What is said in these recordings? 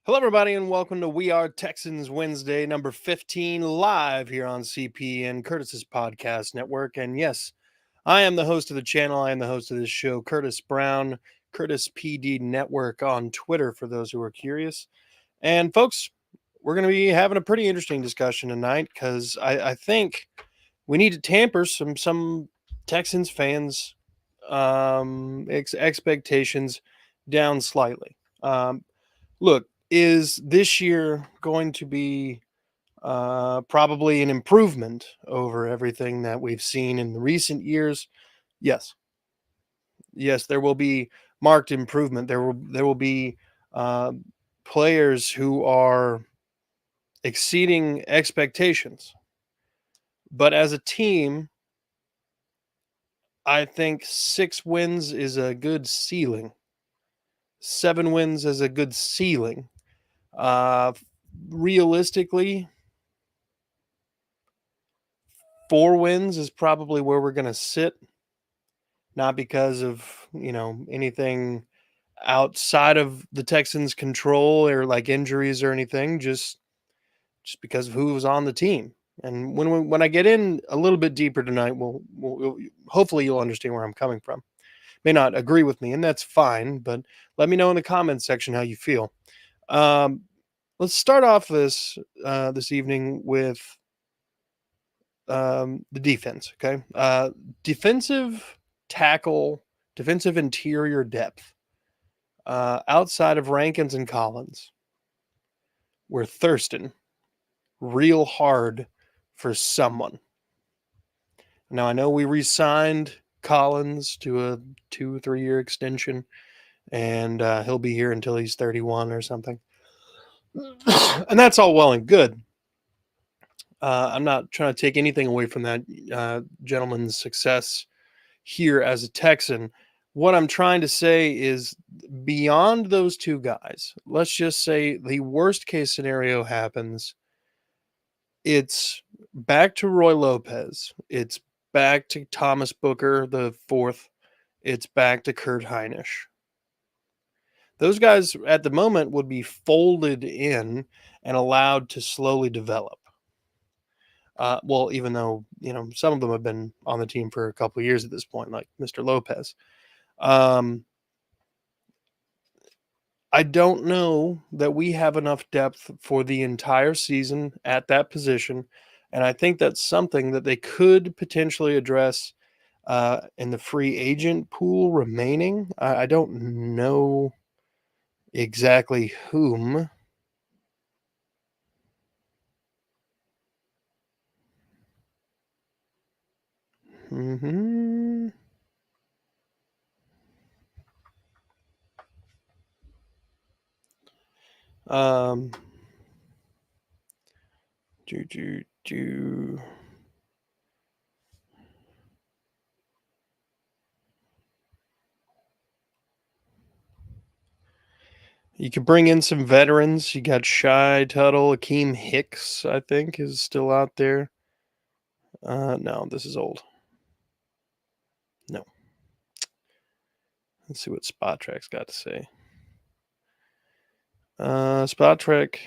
Hello, everybody, and welcome to We Are Texans Wednesday, number 15, live here on CPN, Curtis's podcast network. And yes, I am the host of the channel. I am the host of this show, Curtis Brown, Curtis PD Network on Twitter, for those who are curious. And folks, we're going to be having a pretty interesting discussion tonight because I think we need to tamper some Texans fans' expectations down slightly. Look, is this year going to be probably an improvement over everything that we've seen in the recent years? Yes, yes, there will be marked improvement. There will be uh, players who are exceeding expectations. But as a team, I think 6 wins is a good ceiling. 7 wins is a good ceiling. Uh, Realistically, 4 wins is probably where we're going to sit, not because of, anything outside of the Texans' control or like injuries or anything, just because of who was on the team. And when I get in a little bit deeper tonight, we'll hopefully you'll understand where I'm coming from. May not agree with me, and that's fine, but let me know in the comments section how you feel. Um, let's start off this evening with the defense. Okay, defensive tackle, defensive interior depth. Outside of Rankins and Collins, we're thirsting real hard for someone. Now I know we re-signed Collins to a 2 or 3 year extension, and he'll be here until he's 31 or something, and that's all well and good. I'm not trying to take anything away from that gentleman's success here as a Texan. What I'm trying to say is beyond those two guys, let's just say the worst case scenario happens. It's back to Roy Lopez. It's back to Thomas Booker the fourth. It's back to Kurt Heinisch. Those guys at the moment would be folded in and allowed to slowly develop. Well, even though some of them have been on the team for a couple of years at this point, like Mr. Lopez. I don't know that we have enough depth for the entire season at that position, and I think that's something that they could potentially address in the free agent pool remaining. I don't know exactly whom. Hmm. Um. Do. You could bring in some veterans. You got Shy Tuttle, Akeem Hicks, I think, is still out there. No, this is old. No. Let's see what Spot Track's got to say. Spot Track.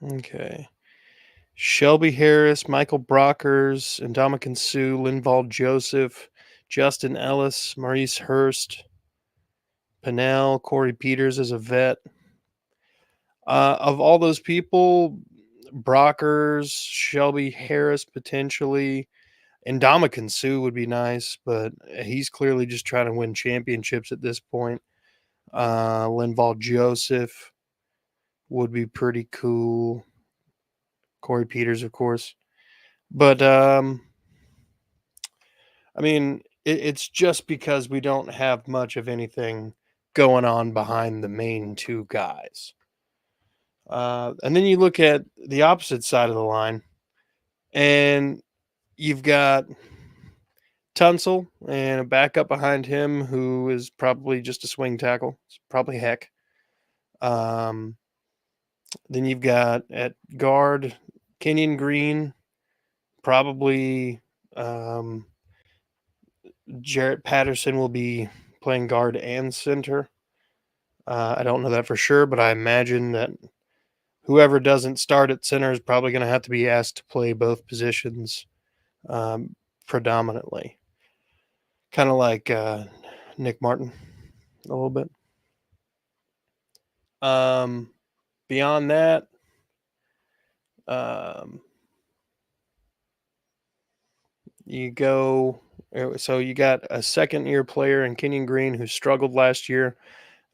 Okay. Shelby Harris, Michael Brockers, Ndamukong Suh, Linval Joseph, Justin Ellis, Maurice Hurst, Pennell, Corey Peters as a vet. Of all those people, Brockers, Shelby Harris potentially, Ndamukong Suh would be nice, but he's clearly just trying to win championships at this point. Linval Joseph would be pretty cool. Corey Peters, of course. But I mean, it's just because we don't have much of anything going on behind the main two guys. And then you look at the opposite side of the line, and you've got Tunsil and a backup behind him who is probably just a swing tackle. It's probably Heck. Um, then you've got at guard Kenyon Green, probably um, Jarrett Patterson will be playing guard and center. I don't know that for sure, but I imagine that whoever doesn't start at center is probably going to have to be asked to play both positions um, predominantly. Kind of like Nick Martin a little bit. Um, Beyond that, um, you go. So you got a second year player in Kenyon Green who struggled last year.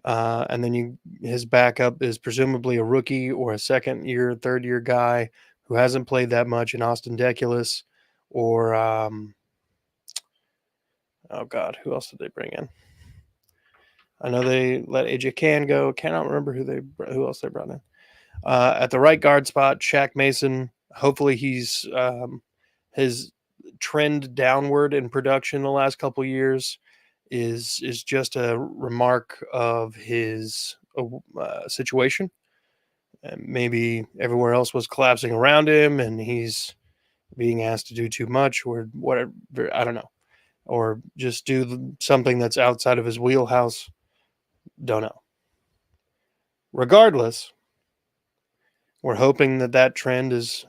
And then his backup is presumably a rookie or a second year, third year guy who hasn't played that much in Austin Deculus, or oh god, who else did they bring in? I know they let AJ Can go. Cannot remember who else they brought in. At the right guard spot, Shaq Mason. Hopefully, his trend downward in production the last couple years is just a remark of his situation. And maybe everywhere else was collapsing around him, and he's being asked to do too much, or whatever. I don't know, or just do something that's outside of his wheelhouse. Don't know. Regardless, we're hoping that trend is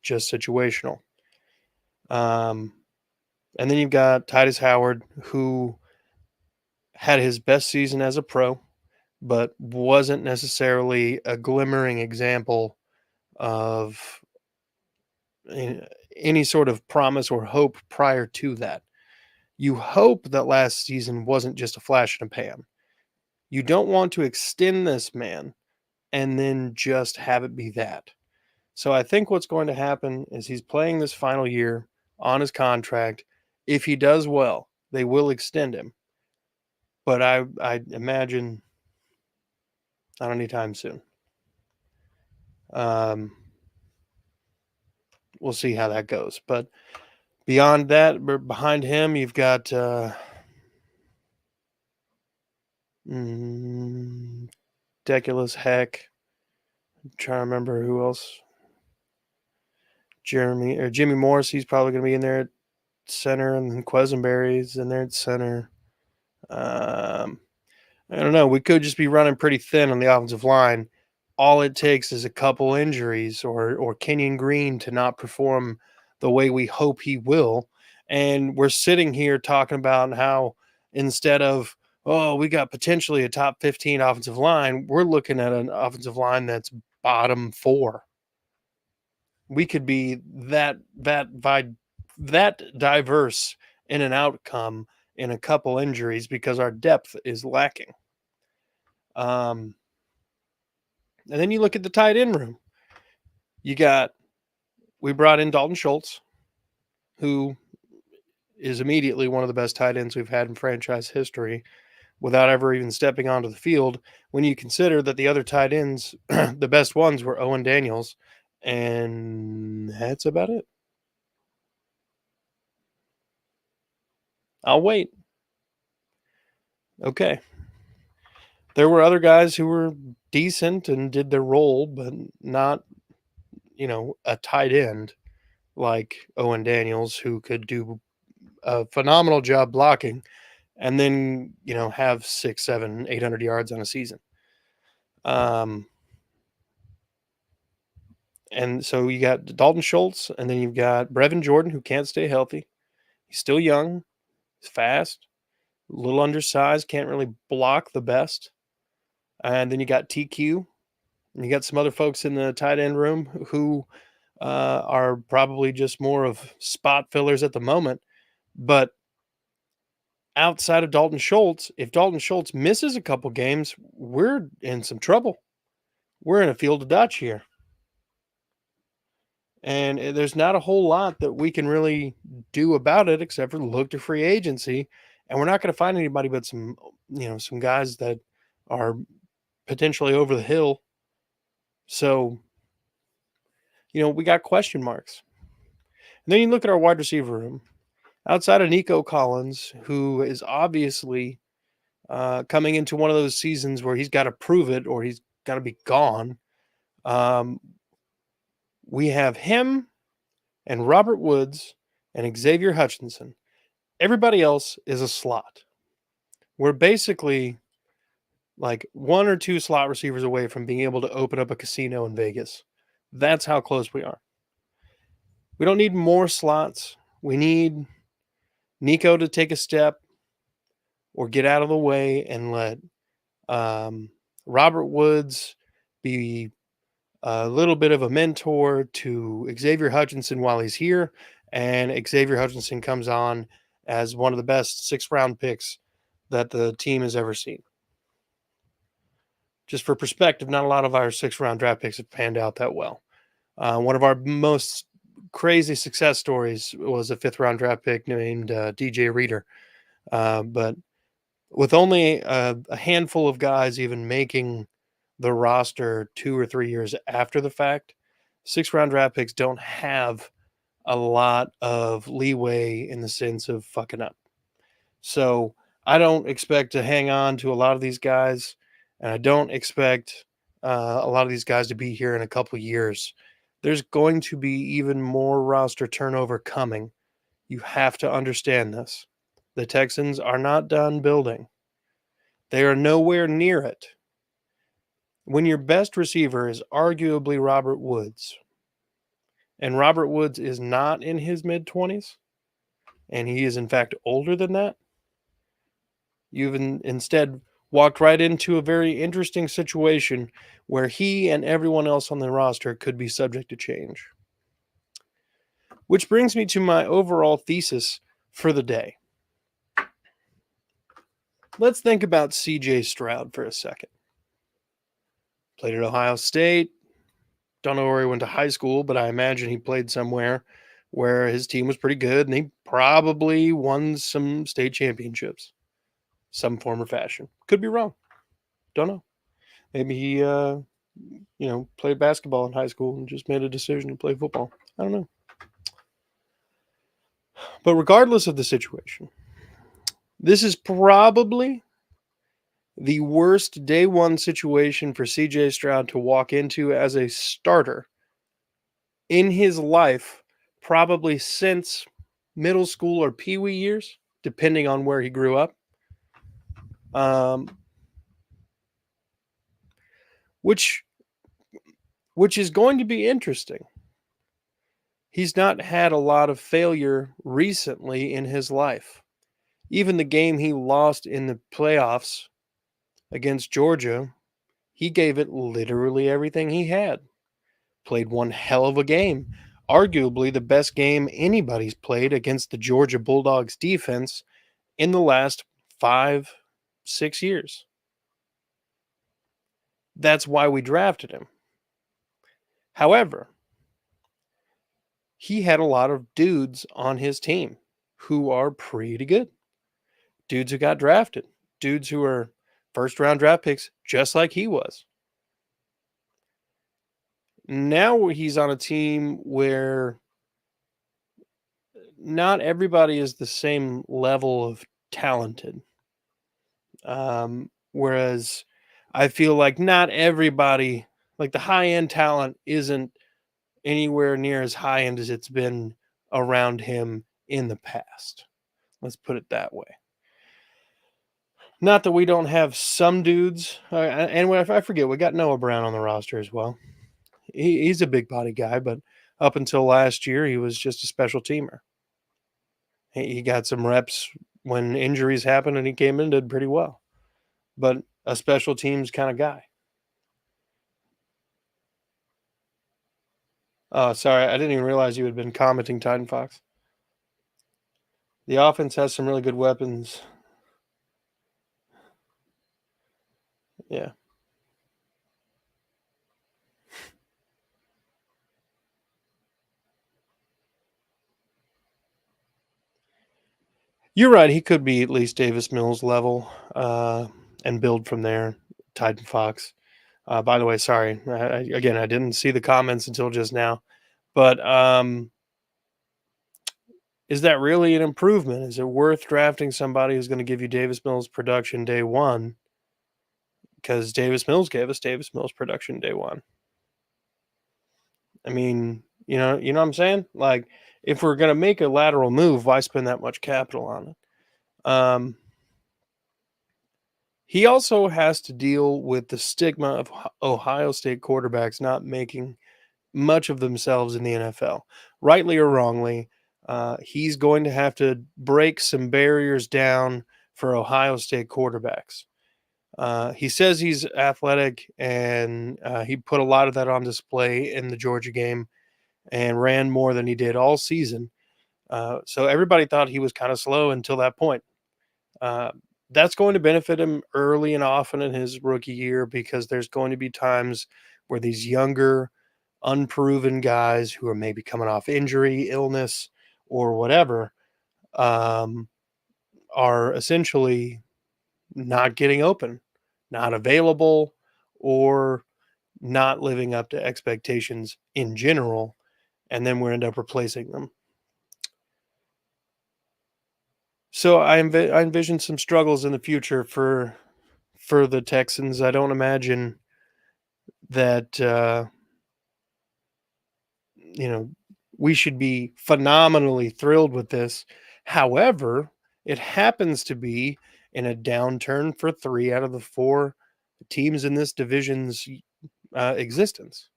just situational. And then you've got Titus Howard, who had his best season as a pro, but wasn't necessarily a glimmering example of any sort of promise or hope prior to that. You hope that last season wasn't just a flash in a pan. You don't want to extend this man and then just have it be that. So I think what's going to happen is he's playing this final year on his contract. If he does well, they will extend him. But I imagine not anytime soon. Um, we'll see how that goes. But beyond that, behind him, you've got Deculus Heck. I'm trying to remember who else. Jimmy Morris. He's probably going to be in there at center, and then Quesenberry's in there at center. I don't know. We could just be running pretty thin on the offensive line. All it takes is a couple injuries or Kenyon Green to not perform the way we hope he will. And we're sitting here talking about how instead of, oh, we got potentially a top 15 offensive line, we're looking at an offensive line that's bottom 4. We could be that diverse in an outcome in a couple injuries because our depth is lacking. And then you look at the tight end room. We brought in Dalton Schultz, who is immediately one of the best tight ends we've had in franchise history without ever even stepping onto the field. When you consider that the other tight ends, the best ones were Owen Daniels, and that's about it. I'll wait. Okay. There were other guys who were decent and did their role, but not, a tight end like Owen Daniels, who could do a phenomenal job blocking and then, have 6, 7, 800 yards on a season. And so you got Dalton Schultz, and then you've got Brevin Jordan, who can't stay healthy. He's still young. He's fast, a little undersized, can't really block the best. And then you got TQ, and you got some other folks in the tight end room who are probably just more of spot fillers at the moment. But outside of Dalton Schultz, if Dalton Schultz misses a couple games, we're in some trouble. We're in a field of Dutch here. And there's not a whole lot that we can really do about it except for look to free agency. And we're not going to find anybody but some guys that are potentially over the hill. So, we got question marks. And then you look at our wide receiver room. Outside of Nico Collins, who is obviously coming into one of those seasons where he's got to prove it or he's got to be gone. Um, we have him and Robert Woods and Xavier Hutchinson. Everybody else is a slot. We're basically like one or two slot receivers away from being able to open up a casino in Vegas. That's how close we are. We don't need more slots. We need Nico to take a step or get out of the way and let Robert Woods be a little bit of a mentor to Xavier Hutchinson while he's here. And Xavier Hutchinson comes on as one of the best 6th-round picks that the team has ever seen. Just for perspective, not a lot of our 6th-round draft picks have panned out that well. One of our most crazy success stories was a 5th-round draft pick named DJ Reader. But with only a handful of guys even making the roster 2 or 3 years after the fact, 6th-round draft picks don't have a lot of leeway in the sense of fucking up. So I don't expect to hang on to a lot of these guys, and I don't expect a lot of these guys to be here in a couple years. There's going to be even more roster turnover coming. You have to understand this. The Texans are not done building. They are nowhere near it. When your best receiver is arguably Robert Woods, and Robert Woods is not in his mid-20s, and he is in fact older than that, you've instead walked right into a very interesting situation where he and everyone else on the roster could be subject to change. Which brings me to my overall thesis for the day. Let's think about CJ Stroud for a second. Played at Ohio State. Don't know where he went to high school, but I imagine he played somewhere where his team was pretty good and he probably won some state championships, some form or fashion. Could be wrong. Don't know. Maybe he, played basketball in high school and just made a decision to play football. I don't know. But regardless of the situation, this is probably the worst day one situation for CJ Stroud to walk into as a starter in his life, probably since middle school or peewee years, depending on where he grew up. Which is going to be interesting. He's not had a lot of failure recently in his life. Even the game he lost in the playoffs against Georgia, he gave it literally everything he had. Played one hell of a game. Arguably the best game anybody's played against the Georgia Bulldogs defense in the last 5-6 years. That's why we drafted him. However, he had a lot of dudes on his team who are pretty good. Dudes who got drafted. Dudes who are 1st-round draft picks, just like he was. Now he's on a team where not everybody is the same level of talented. Whereas I feel like not everybody, like the high-end talent isn't anywhere near as high-end as it's been around him in the past. Let's put it that way. Not that we don't have some dudes, and I forget, we got Noah Brown on the roster as well. He's a big body guy, but up until last year, he was just a special teamer. He got some reps when injuries happened, and he came in and did pretty well. But a special teams kind of guy. Oh, sorry, I didn't even realize you had been commenting Titan Fox. The offense has some really good weapons. Yeah. You're right. He could be at least Davis Mills level and build from there. Titan Fox. By the way, sorry. Again, I didn't see the comments until just now. But Is that really an improvement? Is it worth drafting somebody who's going to give you Davis Mills production day one? Because Davis Mills gave us Davis Mills production day one. I mean, you know what I'm saying? Like, if we're going to make a lateral move, why spend that much capital on it? He also has to deal with the stigma of Ohio State quarterbacks not making much of themselves in the NFL, rightly or wrongly. He's going to have to break some barriers down for Ohio State quarterbacks. He says he's athletic, and he put a lot of that on display in the Georgia game and ran more than he did all season. So everybody thought he was kind of slow until that point. Uh, that's going to benefit him early and often in his rookie year because there's going to be times where these younger, unproven guys who are maybe coming off injury, illness, or whatever um, are essentially not getting open, not available, or not living up to expectations in general. And then we end up replacing them. So I envision some struggles in the future for the Texans. I don't imagine that you know we should be phenomenally thrilled with this. However, it happens to be in a downturn for 3 out of the 4 teams in this division's existence.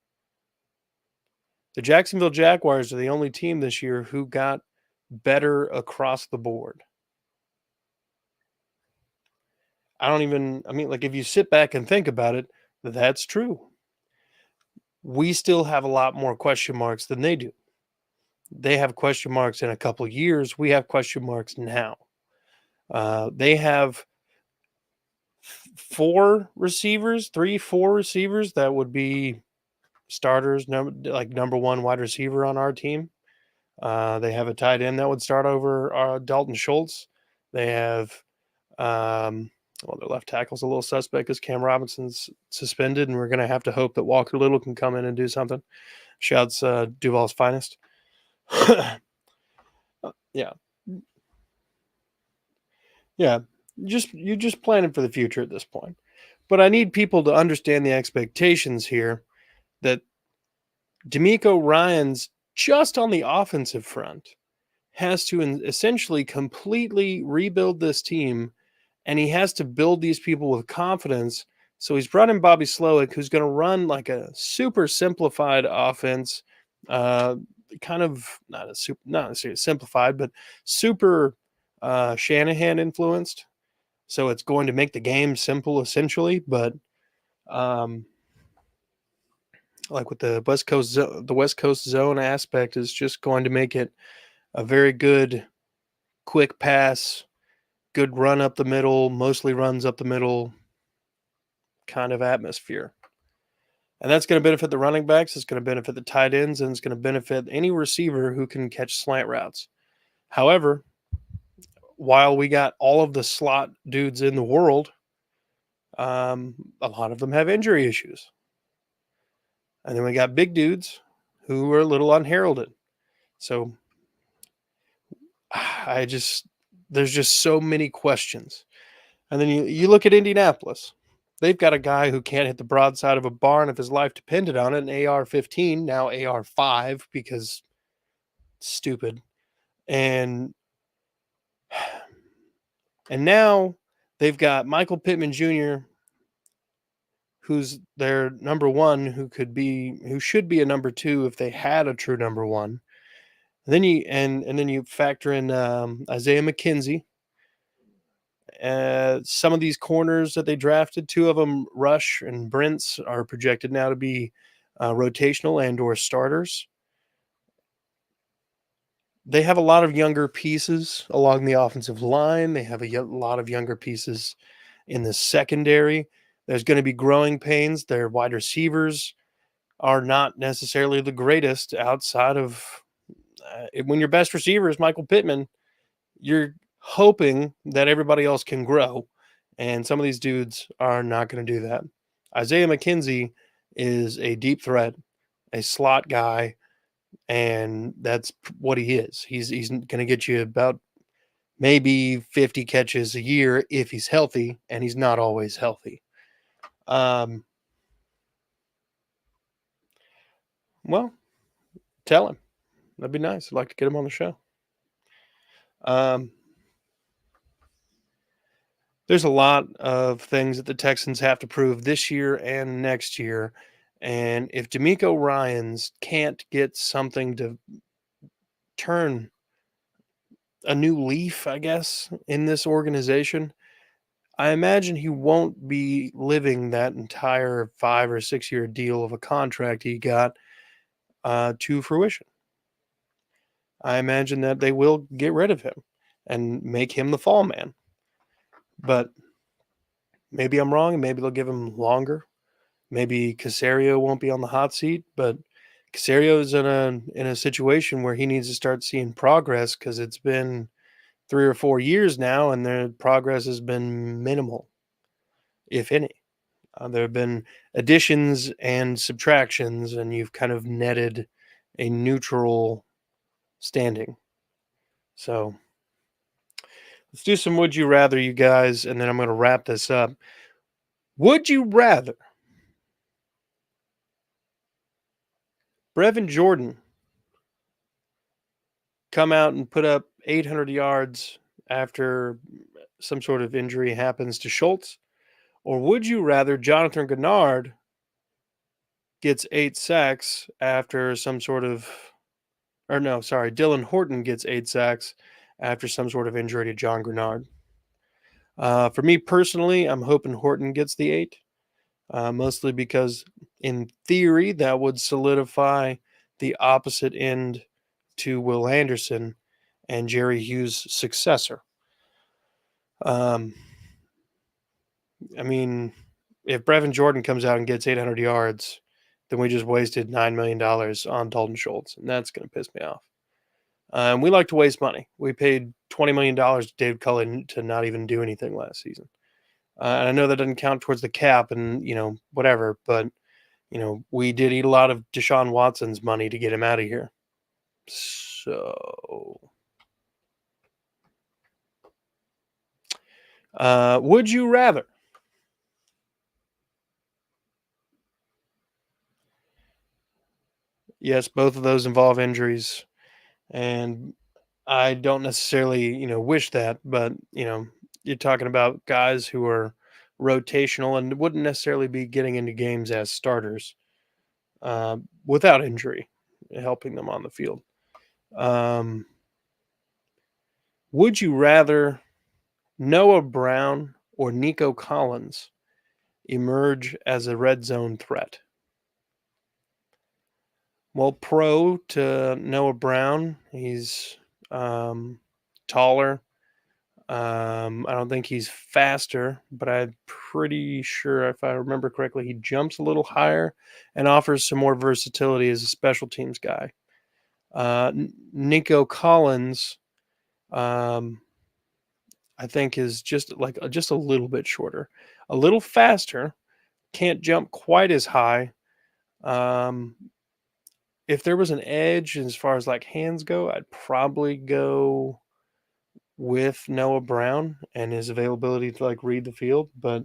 The Jacksonville Jaguars are the only team this year who got better across the board. I mean, like, if you sit back and think about it, that's true. We still have a lot more question marks than they do. They have question marks in a couple of years. We have question marks now. They have 4 receivers that would be starters, number one wide receiver on our team. They have a tight end that would start over Dalton Schultz. They have, their left tackle's a little suspect because Cam Robinson's suspended, and we're going to have to hope that Walker Little can come in and do something. Shouts Duval's finest. Yeah. Yeah. You're just planning for the future at this point. But I need people to understand the expectations here that D'Amico Ryans, just on the offensive front, has to essentially completely rebuild this team, and he has to build these people with confidence. So he's running Bobby Slowick, who's going to run like a super simplified offense, kind of not necessarily simplified, but super Shanahan influenced. So it's going to make the game simple, essentially. But like with the West Coast zone aspect is just going to make it a very good, quick pass, good run up the middle, mostly runs up the middle kind of atmosphere. And that's going to benefit the running backs. It's going to benefit the tight ends, and it's going to benefit any receiver who can catch slant routes. However, while we got all of the slot dudes in the world, a lot of them have injury issues. And then we got big dudes who are a little unheralded. So there's just so many questions. And then you look at Indianapolis. They've got a guy who can't hit the broadside of a barn if his life depended on it, an AR-15, now AR-5 because stupid. And now they've got Michael Pittman Jr., who's their number one, who should be a number 2 if they had a true number 1. And then you factor in Isaiah McKenzie. Some of these corners that they drafted, 2 of them, Rush and Brents, are projected now to be rotational and or starters. They have a lot of younger pieces along the offensive line. They have a lot of younger pieces in the secondary. There's going to be growing pains. Their wide receivers are not necessarily the greatest outside of when your best receiver is Michael Pittman, you're hoping that everybody else can grow. And some of these dudes are not going to do that. Isaiah McKenzie is a deep threat, a slot guy, and that's what he is. He's going to get you about maybe 50 catches a year if he's healthy, and he's not always healthy. Um, well, tell him. That'd be nice. I'd like to get him on the show. Um, there's a lot of things that the Texans have to prove this year and next year. And if D'Amico Ryans can't get something to turn a new leaf, I guess, in this organization, I imagine he won't be living that entire 5 or 6 year deal of a contract he got to fruition. I imagine that they will get rid of him and make him the fall man. But maybe I'm wrong, and maybe they'll give him longer. Maybe Casario won't be on the hot seat, but Casario is in a situation where he needs to start seeing progress because it's been 3 or 4 years now, and their progress has been minimal, if any. There have been additions and subtractions, and you've kind of netted a neutral standing. So let's do some would you rather, you guys, and then I'm going to wrap this up. Would you rather Brevin Jordan come out and put up 800 yards after some sort of injury happens to Schultz? Or would you rather Jonathan Gennard gets 8 sacks after some sort of, or no, sorry, Dylan Horton gets 8 sacks after some sort of injury to John Grenard? For me personally, I'm hoping Horton gets the 8, mostly because in theory that would solidify the opposite end to Will Anderson and Jerry Hughes' successor. Um, I mean, if Brevin Jordan comes out and gets 800 yards, then we just wasted $9 million on Dalton Schultz, and that's going to piss me off. And we like to waste money. We paid $20 million to Dave Cullen to not even do anything last season. And I know that doesn't count towards the cap and, whatever, but, we did eat a lot of Deshaun Watson's money to get him out of here. So, would you rather? Yes, both of those involve injuries, and I don't necessarily, wish that, but you're talking about guys who are rotational and wouldn't necessarily be getting into games as starters without injury, helping them on the field. Um, would you rather Noah Brown or Nico Collins emerge as a red zone threat? Well, pro to Noah Brown, he's taller. I don't think he's faster, but I'm pretty sure, if I remember correctly, he jumps a little higher and offers some more versatility as a special teams guy. Nico Collins, um, I think, is just a little bit shorter, a little faster, can't jump quite as high. Um, if there was an edge as far as like hands go, I'd probably go with Noah Brown and his availability to like read the field. But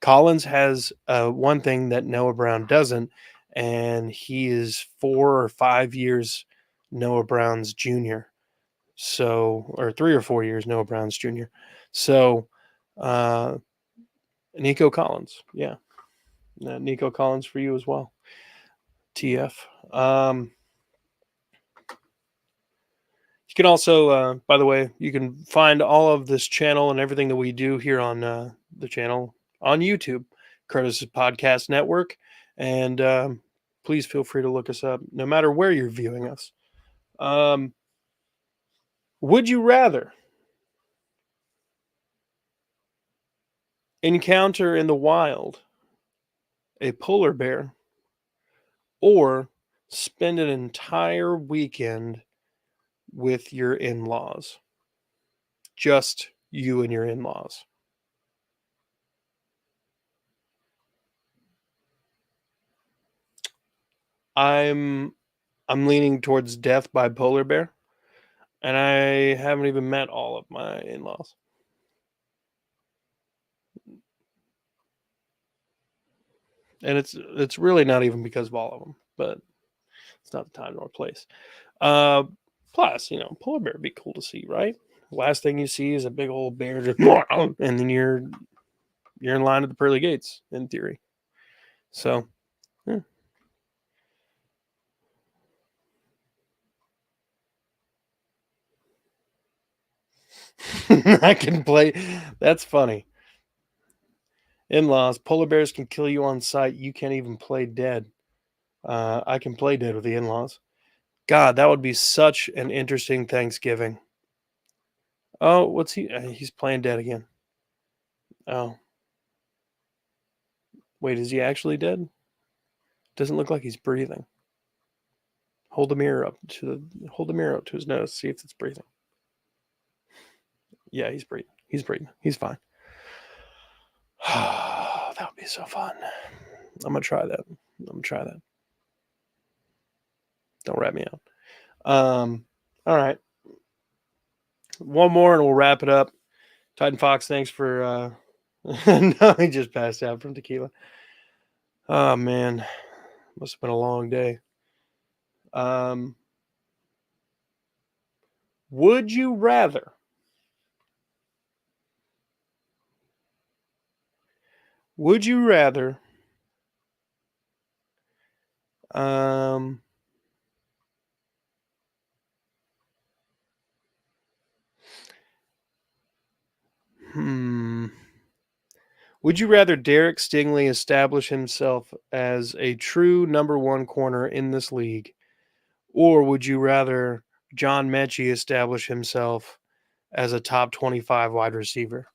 Collins has one thing that Noah Brown doesn't, and he is 4 or 5 years Noah Brown's junior. So, or 3 or 4 years Noah Brown's junior. So, uh, Nico Collins, yeah, Nico Collins for you as well. TF. You can also, by the way, you can find all of this channel and everything that we do here on the channel on YouTube, Curtis's Podcast Network. And please feel free to look us up no matter where you're viewing us. Um, would you rather encounter in the wild a polar bear or spend an entire weekend with your in laws? Just you and your in laws. I'm I'm leaning towards Death by Polar Bear, and I haven't even met all of my in-laws. And it's really not even because of all of them, but it's not the time nor place. Uh, Plus, polar bear would be cool to see, right? Last thing you see is a big old bear, just, and then you're in line at the pearly gates, in theory. So, yeah. I can play. That's funny. In-laws, polar bears can kill you on sight. You can't even play dead. I can play dead with the in-laws. God, that would be such an interesting Thanksgiving. Oh, what's he? He's playing dead again. Oh, wait, is he actually dead? Doesn't look like he's breathing. Hold the mirror up to his nose. See if it's breathing. Yeah, he's breathing. He's breathing. He's fine. That would be so fun. I'm gonna try that. Don't rat me out. All right. One more and we'll wrap it up. Titan Fox, thanks for no, he just passed out from tequila. Oh man. Must have been a long day. Um would you rather would you rather um hmm would you rather Derek Stingley establish himself as a true number one corner in this league, or would you rather John Mechie establish himself as a top 25 wide receiver?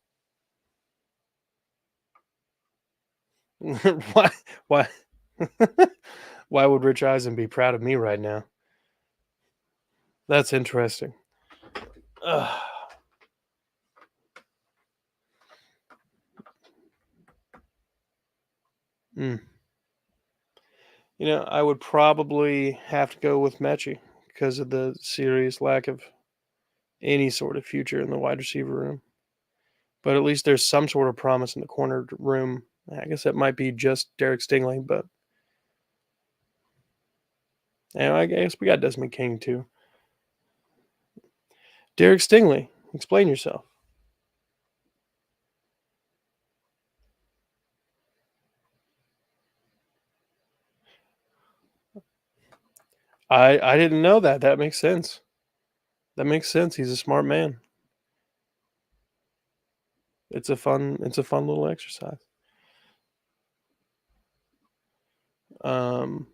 why? Why? Why would Rich Eisen be proud of me right now? That's interesting. Ugh. Mm. I would probably have to go with Mechie because of the serious lack of any sort of future in the wide receiver room. But at least there's some sort of promise in the corner room. I guess that might be just Derek Stingley, but I guess we got Desmond King too. Derek Stingley, explain yourself. I didn't know that. That makes sense. That makes sense. He's a smart man. It's a fun little exercise. Um,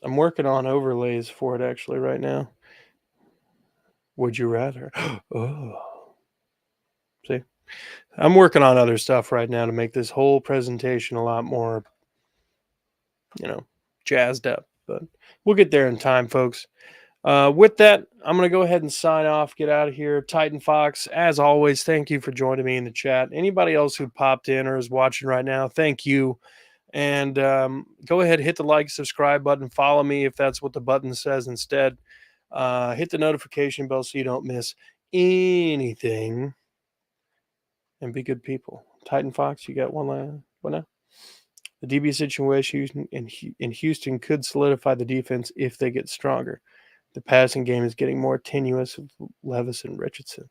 I'm working on overlays for it actually right now. Would you rather? Oh, see, I'm working on other stuff right now to make this whole presentation a lot more, you know, jazzed up. But we'll get there in time, folks. With that, I'm going to go ahead and sign off, get out of here. Titan Fox, as always, thank you for joining me in the chat. Anybody else who popped in or is watching right now, thank you. And go ahead, hit the like, subscribe button, follow me if that's what the button says instead. Hit the notification bell so you don't miss anything. And be good people. Titan Fox, you got one now? The DB situation in Houston could solidify the defense if they get stronger. The passing game is getting more tenuous with Levis and Richardson.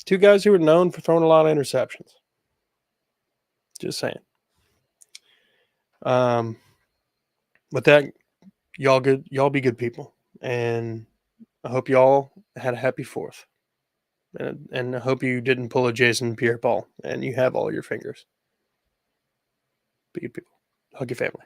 Two guys who are known for throwing a lot of interceptions. Just saying. With that, y'all be good people. And I hope y'all had a happy 4th. And I hope you didn't pull a Jason Pierre-Paul and you have all your fingers. Be good people. Hug your family.